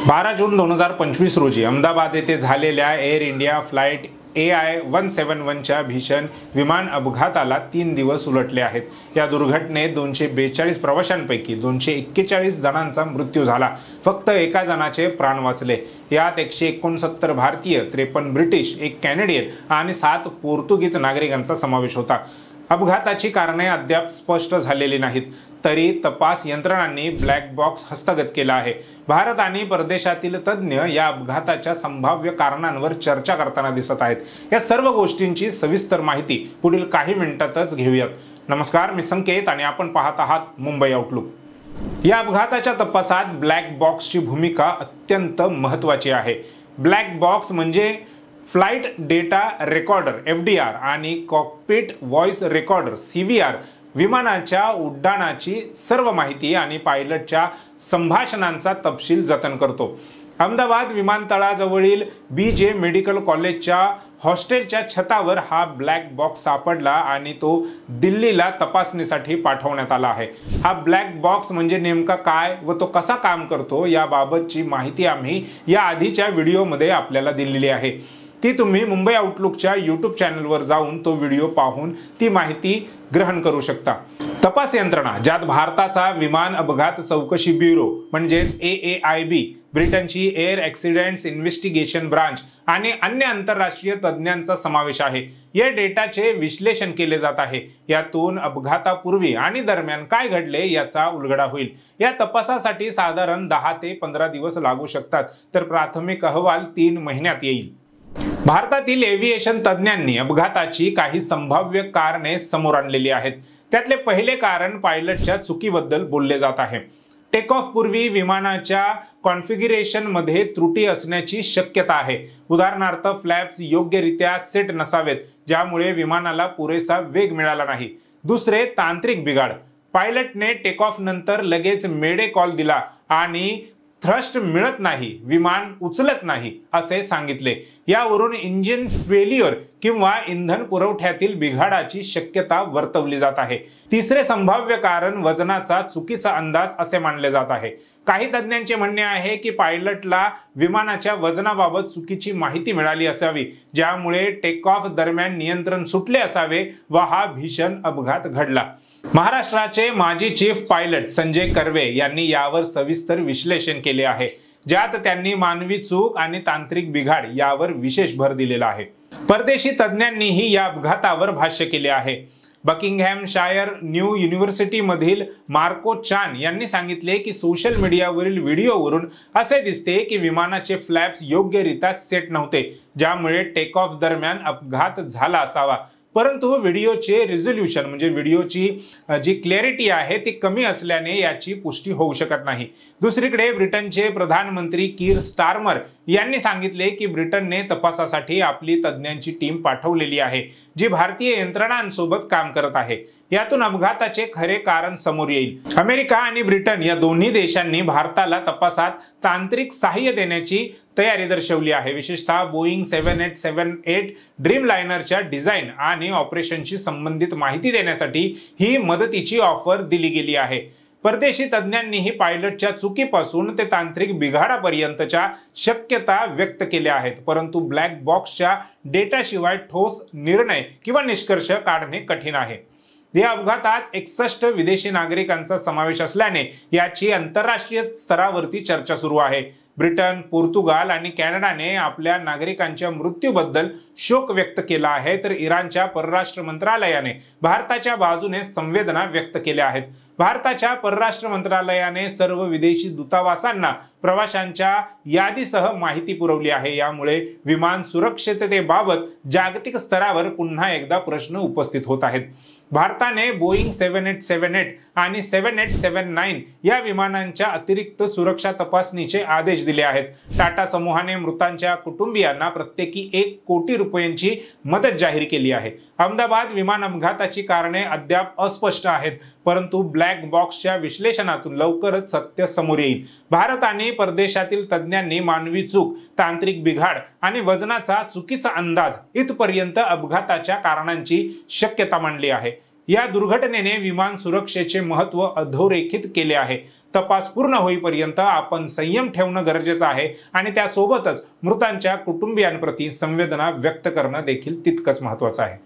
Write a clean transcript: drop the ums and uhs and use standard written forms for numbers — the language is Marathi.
12 जून 2025 रोजी अहमदाबाद येथे झालेल्या एअर इंडिया फ्लाइट AI-171च्या भीषण विमान अपघाताला 3 दिवस उलटले आहेत। या दुर्घटनेत 242 प्रवाशांपैकी 241 जणांचा मृत्यू झाला। फक्त एका जणाचे प्राण वाचले। यात 169 भारतीय, 53 ब्रिटिश, 1 कॅनेडियन आणि 7 पोर्तुगीज नागरिकांचा समावेश होता। अपघाताची कारणे अद्याप स्पष्ट झालेली नाहीत, तरी तपास यंत्रणांनी ब्लॅक बॉक्स हस्तगत केला आहे। भारत आणि परदेशातील तज्ञ या अपघाताच्या संभाव्य कारणांवर चर्चा करताना दिसत आहेत। या सर्व गोष्टींची सविस्तर माहिती पुढील काही मिनिटातच घेऊयात। नमस्कार, मी संकेत आणि आपण पाहत आहात मुंबई आउटलुक। या अपघाताच्या तपासात ब्लॅक बॉक्सची भूमिका अत्यंत महत्त्वाची आहे। ब्लॅक बॉक्स म्हणजे फ्लाइट डेटा रेकॉर्डर FDR आणि कॉकपिट व्हॉइस रेकॉर्डर CVR विमानाच्या उड्डाणाची सर्व माहिती आणि पायलटच्या संभाषणांचा तपशील जतन करतो। अहमदाबाद विमानतळाजवळील BJ मेडिकल कॉलेजच्या हॉस्टेलच्या छतावर हा ब्लॅक बॉक्स सापडला आणि तो दिल्लीला तपासणीसाठी पाठवण्यात आला आहे। हा ब्लॅक बॉक्स म्हणजे नेमका काय व तो कसा काम करतो याबाबतची माहिती आम्ही या आधीच्या व्हिडिओमध्ये आपल्याला दिलेली आहे। ती तुम्ही मुंबई आउटलुकच्या YouTube चॅनलवर जाऊन तो व्हिडिओ पाहून ती माहिती ग्रहण करू शकता। तपास यंत्रणा, ज्यात भारताचा विमान अपघात चौकशी ब्युरो म्हणजेच AAIB, ब्रिटनची एअर ॲक्सिडेंट्स इन्व्हेस्टिगेशन ब्रांच आणि अन्य आंतरराष्ट्रीय तज्ञांचा समावेश आहे। या डेटाचे विश्लेषण केले जात आहे। यातून अपघातापूर्वी आणि दरम्यान काय घडले याचा उलगडा होईल। या तपासासाठी साधारण 10 ते 15 दिवस लागू शकतात, तर प्राथमिक अहवाल 3 महिन्यात येईल। भारतातील एव्हिएशन तज्ञांनी अपघाताची काही संभाव्य कारणे समोर आणलेली आहेत। त्यातले पहिले कारण पायलटच्या चुकीबद्दल बोलले जात आहे। टेक ऑफ पूर्वी विमानाच्या कॉन्फिगरेशन मध्ये त्रुटी असण्याची शक्यता आहे। उदाहरणार्थ फ्लॅप्स योग्यरित्या सेट नसावेत, ज्यामुळे विमानाला पुरेसा वेग मिळाला नाही। दुसरे, तांत्रिक बिघाड। पायलटने टेक ऑफ नंतर लगेच मेडे कॉल दिला आणि थ्रस्ट मिळत नाही, विमान उचलत नाही असे सांगितले। यावरून इंजिन फेल्युअर किंवा इंधन पुरवठ्यातील बिघाडाची शक्यता वर्तवली जात आहे। तिसरे संभाव्य कारण वजनाचा चुकीचा अंदाज असे मानले जात आहे। काही तज्ञांचे म्हणणे आहे की पायलटला विमानाच्या वजनाबाबत चुकीची माहिती मिळाली असावी, ज्यामुळे टेक ऑफ दरम्यान नियंत्रण सुटले असावे व हा भीषण अपघात घडला। महाराष्ट्राचे माजी चीफ पायलट संजय कर्वे यांनी यावर सविस्तर विश्लेषण केले आहे, ज्यात त्यांनी मानवी चूक आणि तांत्रिक बिघाड यावर विशेष भर दिलेला आहे। परदेशी तज्ञांनीही या अपघातावर भाष्य केले आहे। बकिंगहॅमशायर न्यू युनिव्हर्सिटी मधील मार्को चान यांनी सांगितले की सोशल मीडियावरील व्हिडिओवरून असे दिसते की विमानाचे फ्लॅप्स योग्यरित्या सेट नव्हते, ज्यामुळे टेक ऑफ दरम्यान अपघात झाला असावा। परंतु व्हिडिओचे रिझोल्यूशन म्हणजे व्हिडिओची जी क्लॅरिटी आहे ती कमी असल्याने याची पुष्टी होऊ शकत नाही। दुसरीकडे ब्रिटनचे प्रधानमंत्री कीर स्टारमर यांनी सांगितले की ब्रिटनने तपासासाठी आपली तज्ञांची टीम पाठवलेली आहे, जी भारतीय यंत्रणांसोबत काम करत आहे। यातून अपघाताचे खरे कारण समोर येईल। अमेरिका आणि ब्रिटन या दोन्ही देशांनी भारताला तपासात तांत्रिक सहाय्य देण्याची तयारी दर्शवली आहे। विशेषतः बोईंग 7878 ड्रीमलाइनरच्या डिझाईन आणि ऑपरेशनशी संबंधित माहिती देण्यासाठी ही मदतीची ऑफर दिली गेली आहे। परदेशी तज्ञांनीही पायलटच्या चुकीपासून ते तांत्रिक बिघाडापर्यंतच्या शक्यता व्यक्त केल्या आहेत, परंतु ब्लॅक बॉक्सच्या डेटाशिवाय ठोस निर्णय किंवा निष्कर्ष काढणे कठीण आहे। या अपघातात 61 विदेशी नागरिकांचा समावेश असल्याने याची आंतरराष्ट्रीय स्तरावरती चर्चा सुरू आहे। ब्रिटन, पोर्तुगाल आणि कॅनडाने आपल्या नागरिकांच्या मृत्यूबद्दल शोक व्यक्त केला आहे, तर इराणच्या परराष्ट्र मंत्रालयाने भारताच्या बाजूने संवेदना व्यक्त केल्या आहेत। भारताच्या परराष्ट्र मंत्रालयाने सर्व विदेशी दूतावासांना प्रवाशांच्या यादीसह माहिती पुरवली आहे। यामुळे विमान सुरक्षिततेबाबत जागतिक स्तरावर पुन्हा एकदा प्रश्न उपस्थित होत आहेत। भारताने बोईंग 7878 आणि 7879 या विमानांच्या अतिरिक्त सुरक्षा तपासणीचे आदेश दिले आहेत। टाटा समूहाने मृतांच्या कुटुंबियांना प्रत्येकी 1 कोटी रुपयांची मदत जाहीर केली आहे। अहमदाबाद विमान अपघाताची कारणे अद्याप अस्पष्ट आहेत, परंतु ब्लॅक बॉक्सच्या विश्लेषणातून लवकरच सत्य समोर येईल। भारत आणि परदेशातील तज्ञांनी मानवी चूक, तांत्रिक बिघाड आणि वजनाचा चुकीचा अंदाज इथपर्यंत अपघाताच्या कारणांची शक्यता मांडली आहे। या दुर्घटनेने विमान सुरक्षेचे महत्त्व अधोरेखित केले आहे। तपास पूर्ण होईपर्यंत आपण संयम ठेवणं गरजेचं आहे आणि त्यासोबतच मृतांच्या कुटुंबियांप्रती संवेदना व्यक्त करणं देखील तितकंच महत्त्वाचं आहे.